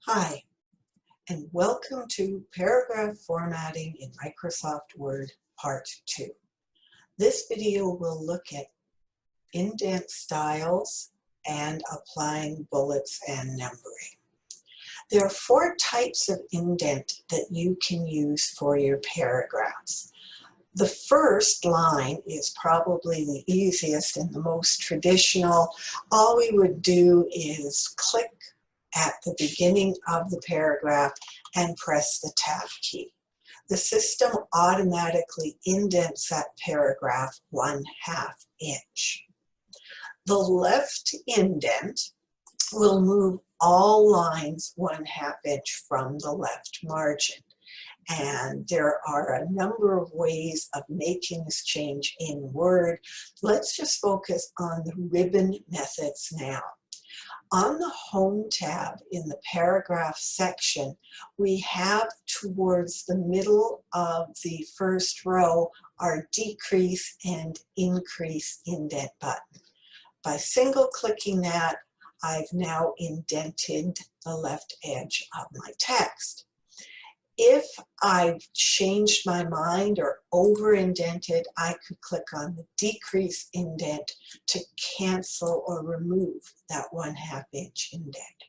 Hi, and welcome to Paragraph Formatting in Microsoft Word Part 2. This video will look at indent styles and applying bullets and numbering. There are 4 types of indent that you can use for your paragraphs. The first line is probably the easiest and the most traditional. All we would do is click at the beginning of the paragraph and press the Tab key. The system automatically indents that paragraph 1/2 inch. The left indent will move all lines 1/2 inch from the left margin. And there are a number of ways of making this change in Word. Let's just focus on the ribbon methods now. On the Home tab in the Paragraph section, we have towards the middle of the first row our Decrease and Increase indent button. By single-clicking that, I've now indented the left edge of my text. If I've changed my mind or over-indented, I could click on the Decrease indent to cancel or remove that 1/2 inch indent.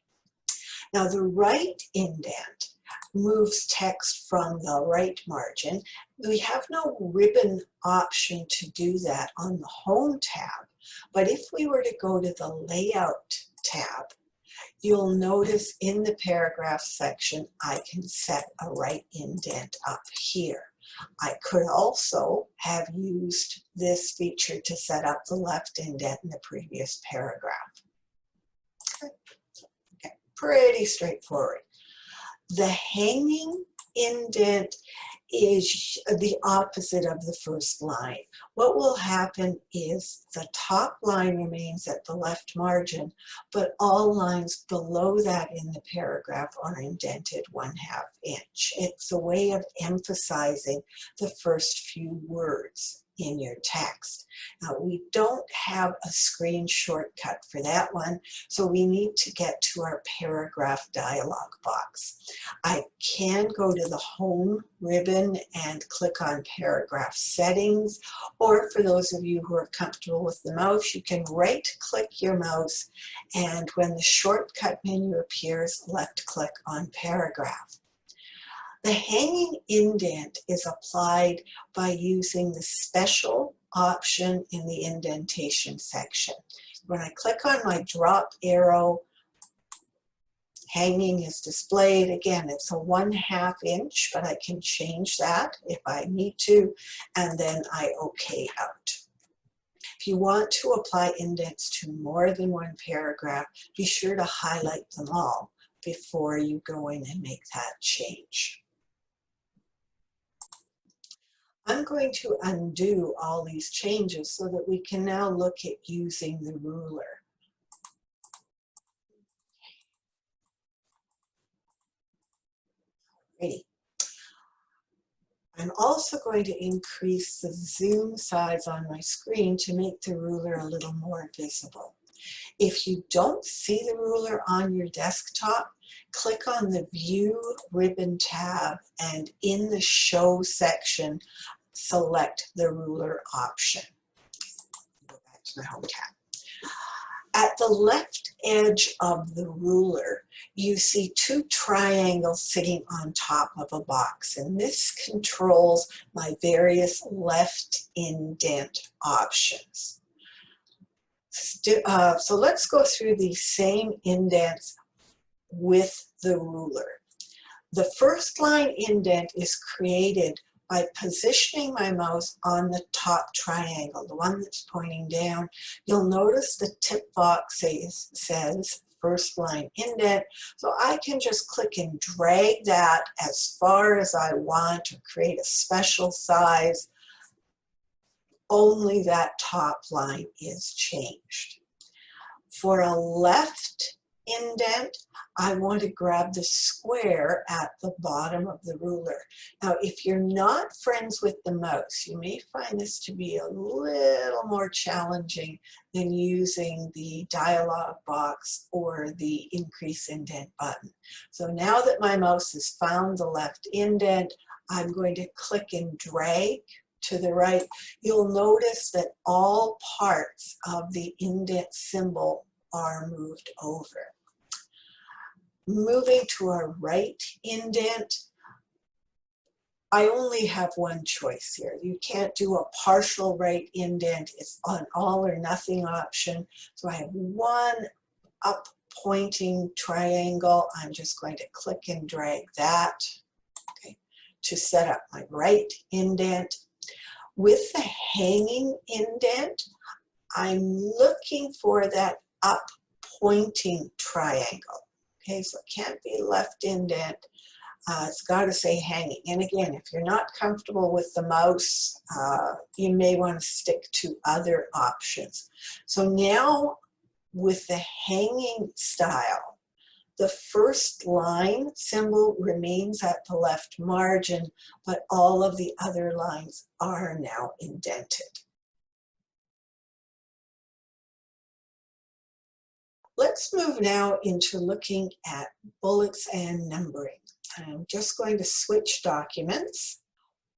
Now the right indent moves text from the right margin. We have no ribbon option to do that on the Home tab, but if we were to go to the Layout tab, you'll notice in the paragraph section, I can set a right indent up here. I could also have used this feature to set up the left indent in the previous paragraph. Okay, pretty straightforward. The hanging indent is the opposite of the first line. What will happen is the top line remains at the left margin, but all lines below that in the paragraph are indented 1/2 inch. It's a way of emphasizing the first few words in your text. Now, we don't have a screen shortcut for that one, so we need to get to our paragraph dialog box. I can go to the Home ribbon and click on Paragraph Settings, or for those of you who are comfortable with the mouse, you can right-click your mouse, and when the shortcut menu appears, left-click on Paragraph. The hanging indent is applied by using the special option in the indentation section. When I click on my drop arrow, hanging is displayed. Again, it's a 1/2 inch, but I can change that if I need to, and then I OK out. If you want to apply indents to more than one paragraph, be sure to highlight them all before you go in and make that change. I'm going to undo all these changes so that we can now look at using the ruler. Alrighty. I'm also going to increase the zoom size on my screen to make the ruler a little more visible. If you don't see the ruler on your desktop, click on the View ribbon tab, and in the Show section, select the ruler option. Go back to my Home tab. At the left edge of the ruler, you see 2 triangles sitting on top of a box, and this controls my various left indent options. So let's go through the same indents with the ruler. The first line indent is created by positioning my mouse on the top triangle, the one that's pointing down. You'll notice the tip box says first line indent, so I can just click and drag that as far as I want to create a special size. Only that top line is changed. For a left indent, I want to grab the square at the bottom of the ruler. Now, if you're not friends with the mouse, you may find this to be a little more challenging than using the dialog box or the increase indent button. So now that my mouse has found the left indent, I'm going to click and drag to the right. You'll notice that all parts of the indent symbol are moved over. Moving to our right indent, I only have one choice here. You can't do a partial right indent. It's an all or nothing option. So I have one up pointing triangle. I'm just going to click and drag that, okay, to set up my right indent. With the hanging indent, I'm looking for that up pointing triangle. Okay, so it can't be left indent. It's got to say hanging. And again, if you're not comfortable with the mouse, you may want to stick to other options. So now with the hanging style, the first line symbol remains at the left margin, but all of the other lines are now indented. Let's move now into looking at bullets and numbering. I'm just going to switch documents.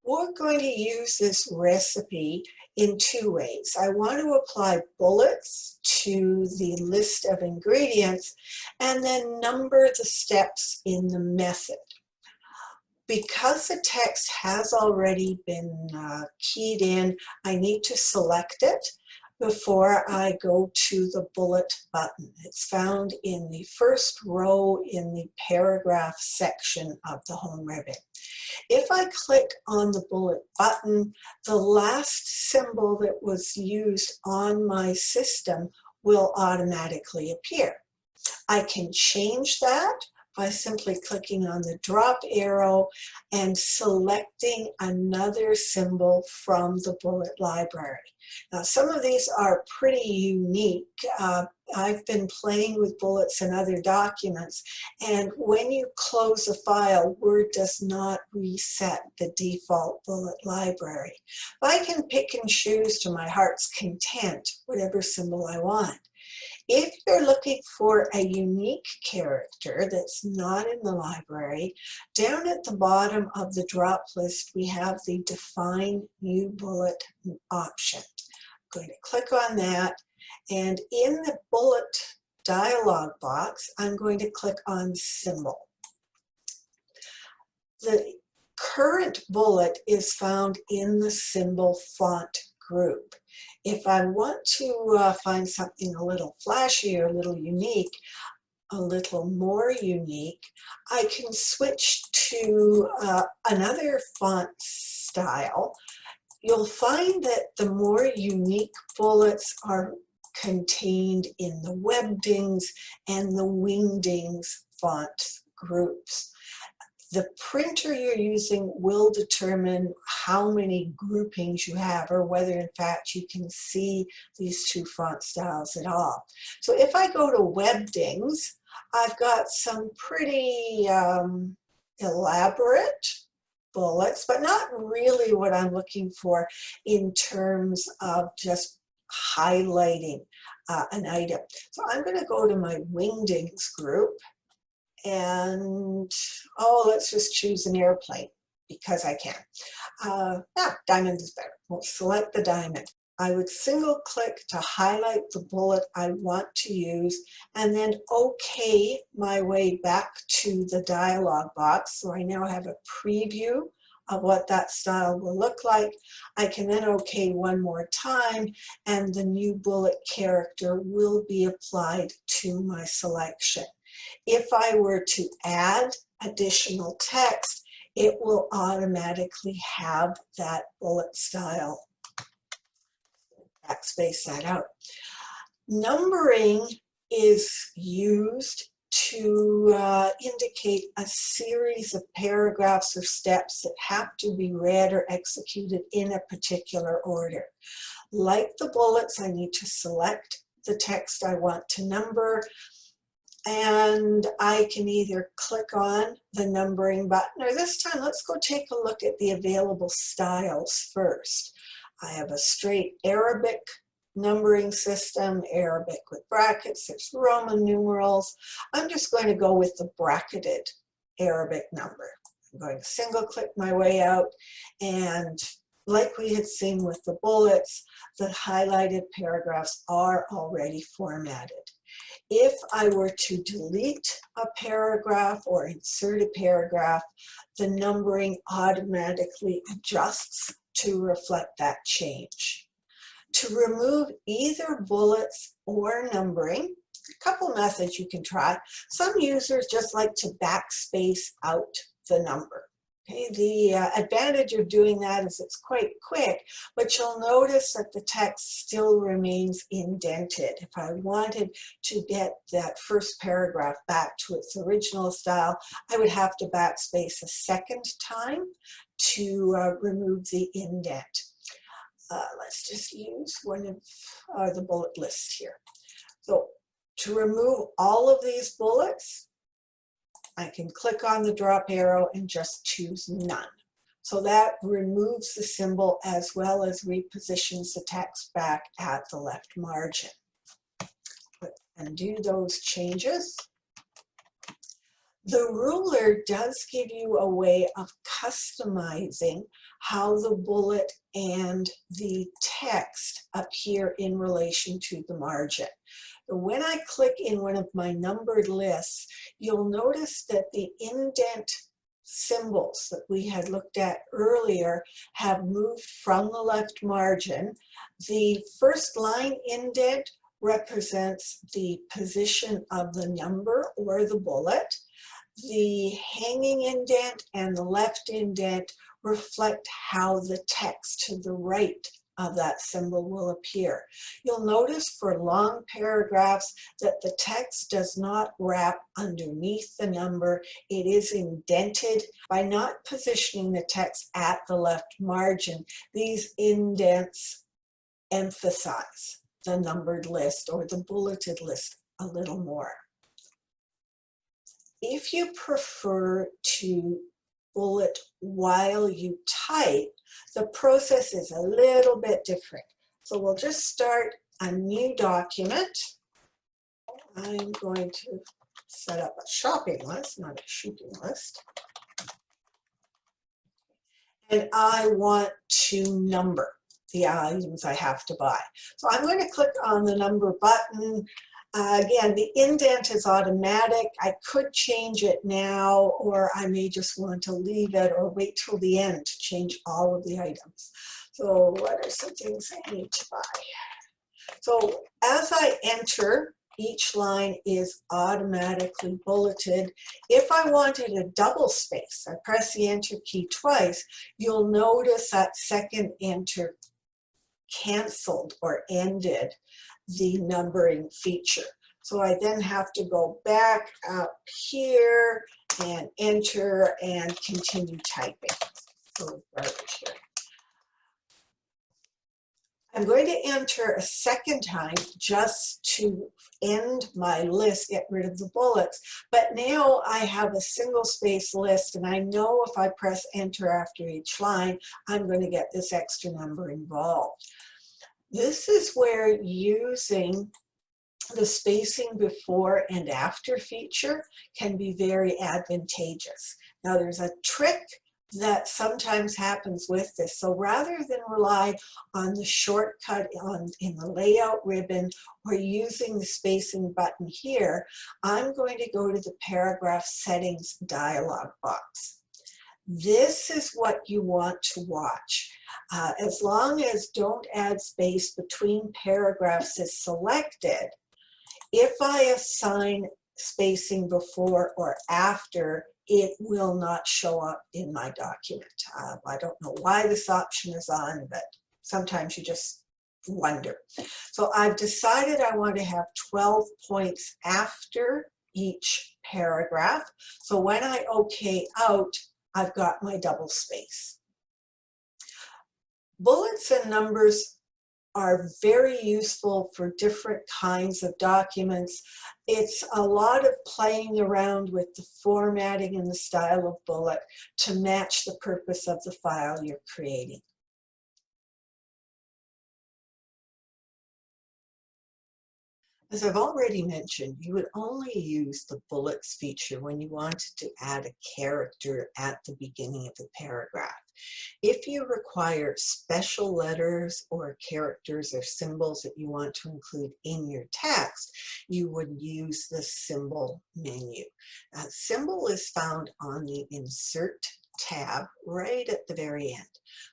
We're going to use this recipe in two ways. I want to apply bullets to the list of ingredients and then number the steps in the method. Because the text has already been keyed in, I need to select it before I go to the bullet button. It's found in the first row in the paragraph section of the home ribbon. If I click on the bullet button, the last symbol that was used on my system will automatically appear. I can change that by simply clicking on the drop arrow and selecting another symbol from the bullet library. Now, some of these are pretty unique. I've been playing with bullets in other documents, and when you close a file, Word does not reset the default bullet library. I can pick and choose to my heart's content whatever symbol I want. If you're looking for a unique character that's not in the library, down at the bottom of the drop list, we have the Define New Bullet option. I'm going to click on that, and in the bullet dialog box, I'm going to click on Symbol. The current bullet is found in the symbol font group. If I want to find something a little flashier, a little unique, a little more unique, I can switch to another font style. You'll find that the more unique bullets are contained in the Webdings and the Wingdings font groups. The printer you're using will determine how many groupings you have, or whether in fact you can see these two font styles at all. So if I go to Webdings, I've got some pretty elaborate bullets, but not really what I'm looking for in terms of just highlighting an item. So I'm going to go to my Wingdings group. And, let's just choose an airplane because I can. Diamond is better. We'll select the diamond. I would single click to highlight the bullet I want to use and then OK my way back to the dialog box. So I now have a preview of what that style will look like. I can then OK one more time, and the new bullet character will be applied to my selection. If I were to add additional text, it will automatically have that bullet style. Backspace that out. Numbering is used to indicate a series of paragraphs or steps that have to be read or executed in a particular order. Like the bullets, I need to select the text I want to number. And I can either click on the numbering button, or this time let's go take a look at the available styles first. I have a straight Arabic numbering system, Arabic with brackets, there's Roman numerals. I'm just going to go with the bracketed Arabic number. I'm going to single click my way out, and like we had seen with the bullets, the highlighted paragraphs are already formatted. If I were to delete a paragraph or insert a paragraph, the numbering automatically adjusts to reflect that change. To remove either bullets or numbering, a couple methods you can try. Some users just like to backspace out the number. Okay, the advantage of doing that is it's quite quick, but you'll notice that the text still remains indented. If I wanted to get that first paragraph back to its original style, I would have to backspace a second time to remove the indent. Let's just use one of the bullet lists here. So to remove all of these bullets, I can click on the drop arrow and just choose none. So that removes the symbol as well as repositions the text back at the left margin. Let's undo those changes. The ruler does give you a way of customizing how the bullet and the text appear in relation to the margin. When I click in one of my numbered lists, you'll notice that the indent symbols that we had looked at earlier have moved from the left margin. The first line indent represents the position of the number or the bullet. The hanging indent and the left indent reflect how the text to the right of that symbol will appear. You'll notice for long paragraphs that the text does not wrap underneath the number. It is indented. By not positioning the text at the left margin, these indents emphasize the numbered list or the bulleted list a little more. If you prefer to bullet while you type, the process is a little bit different. So we'll just start a new document. I'm going to set up a shopping list, not a shooting list. And I want to number the items I have to buy. So I'm going to click on the number button. Again, the indent is automatic. I could change it now, or I may just want to leave it or wait till the end to change all of the items. So what are some things I need to buy? So as I enter, each line is automatically bulleted. If I wanted a double space, I press the enter key twice, you'll notice that second enter canceled or ended the numbering feature. So I then have to go back up here and enter and continue typing. So right here. I'm going to enter a second time just to end my list, get rid of the bullets. But now I have a single space list, and I know if I press enter after each line, I'm going to get this extra number involved. This is where using the spacing before and after feature can be very advantageous. Now there's a trick that sometimes happens with this. So rather than rely on the shortcut in the layout ribbon or using the spacing button here, I'm going to go to the paragraph settings dialog box. This is what you want to watch. As long as don't add space between paragraphs is selected, if I assign spacing before or after, it will not show up in my document. I don't know why this option is on, but sometimes you just wonder. So I've decided I want to have 12 points after each paragraph. So when I OK out, I've got my double space. Bullets and numbers are very useful for different kinds of documents. It's a lot of playing around with the formatting and the style of bullet to match the purpose of the file you're creating. As I've already mentioned, you would only use the bullets feature when you wanted to add a character at the beginning of the paragraph. If you require special letters or characters or symbols that you want to include in your text, you would use the symbol menu. Symbol is found on the Insert tab right at the very end.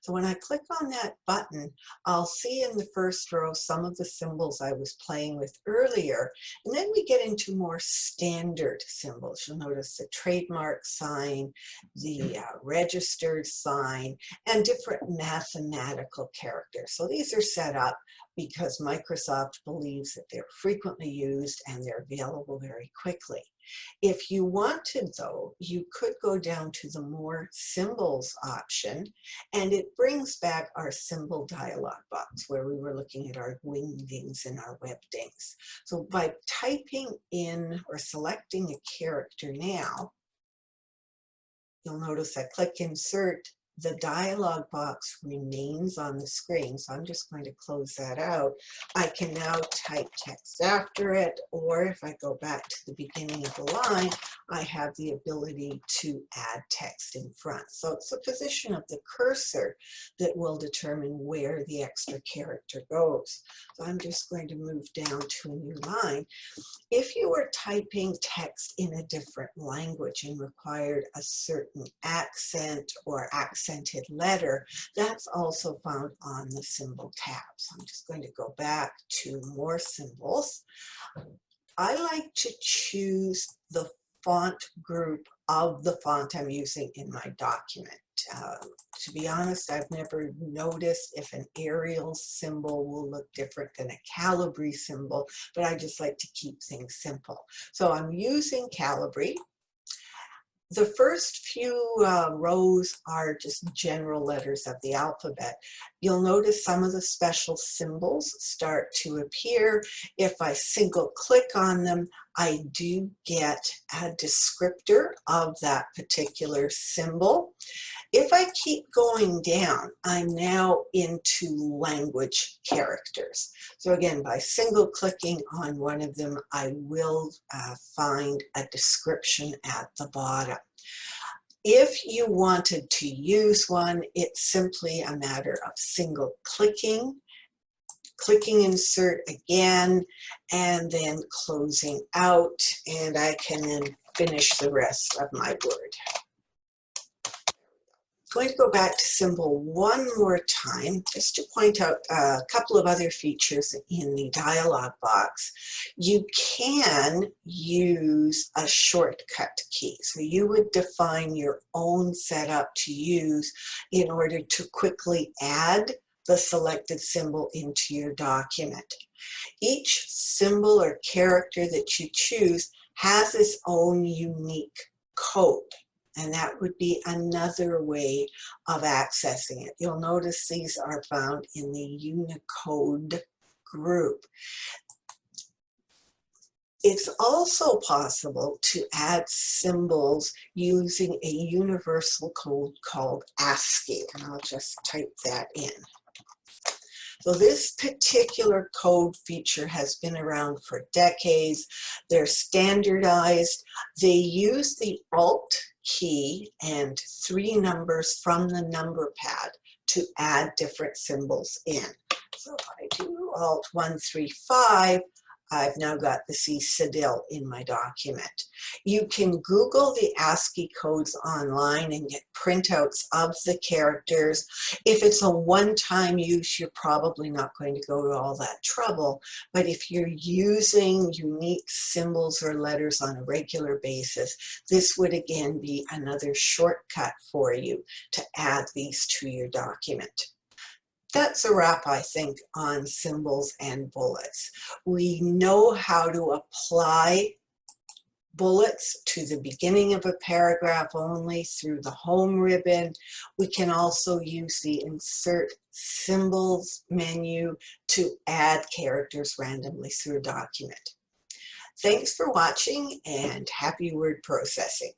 So when I click on that button, I'll see in the first row some of the symbols I was playing with earlier, and then we get into more standard symbols. You'll notice the trademark sign, the registered sign, and different mathematical characters. So these are set up because Microsoft believes that they're frequently used and they're available very quickly. If you wanted, though, you could go down to the More Symbols option, and it brings back our symbol dialog box where we were looking at our wingdings and our webdings. So by typing in or selecting a character now, you'll notice I click Insert, the dialog box remains on the screen. So I'm just going to close that out. I can now type text after it, or if I go back to the beginning of the line, I have the ability to add text in front. So it's the position of the cursor that will determine where the extra character goes. So I'm just going to move down to a new line. If you were typing text in a different language and required a certain accent or accented letter, that's also found on the symbol tab. So I'm just going to go back to More Symbols. I like to choose the font group of the font I'm using in my document. To be honest, I've never noticed if an Arial symbol will look different than a Calibri symbol, but I just like to keep things simple. So I'm using Calibri. The first few rows are just general letters of the alphabet. You'll notice some of the special symbols start to appear. If I single click on them, I do get a descriptor of that particular symbol. If I keep going down, I'm now into language characters. So again, by single clicking on one of them, I will find a description at the bottom. If you wanted to use one, it's simply a matter of single clicking, clicking Insert again, and then closing out, and I can then finish the rest of my word. Going to go back to symbol one more time just to point out a couple of other features in the dialog box. You can use a shortcut key. So you would define your own setup to use in order to quickly add the selected symbol into your document. Each symbol or character that you choose has its own unique code. And that would be another way of accessing it. You'll notice these are found in the Unicode group. It's also possible to add symbols using a universal code called ASCII, and I'll just type that in. So this particular code feature has been around for decades. They're standardized. They use the Alt key and 3 numbers from the number pad to add different symbols in. So if I do Alt 135, I've now got the C Cedille in my document. You can Google the ASCII codes online and get printouts of the characters. If it's a one-time use, you're probably not going to go to all that trouble. But if you're using unique symbols or letters on a regular basis, this would again be another shortcut for you to add these to your document. That's a wrap, I think, on symbols and bullets. We know how to apply bullets to the beginning of a paragraph only through the home ribbon. We can also use the insert symbols menu to add characters randomly through a document. Thanks for watching and happy word processing.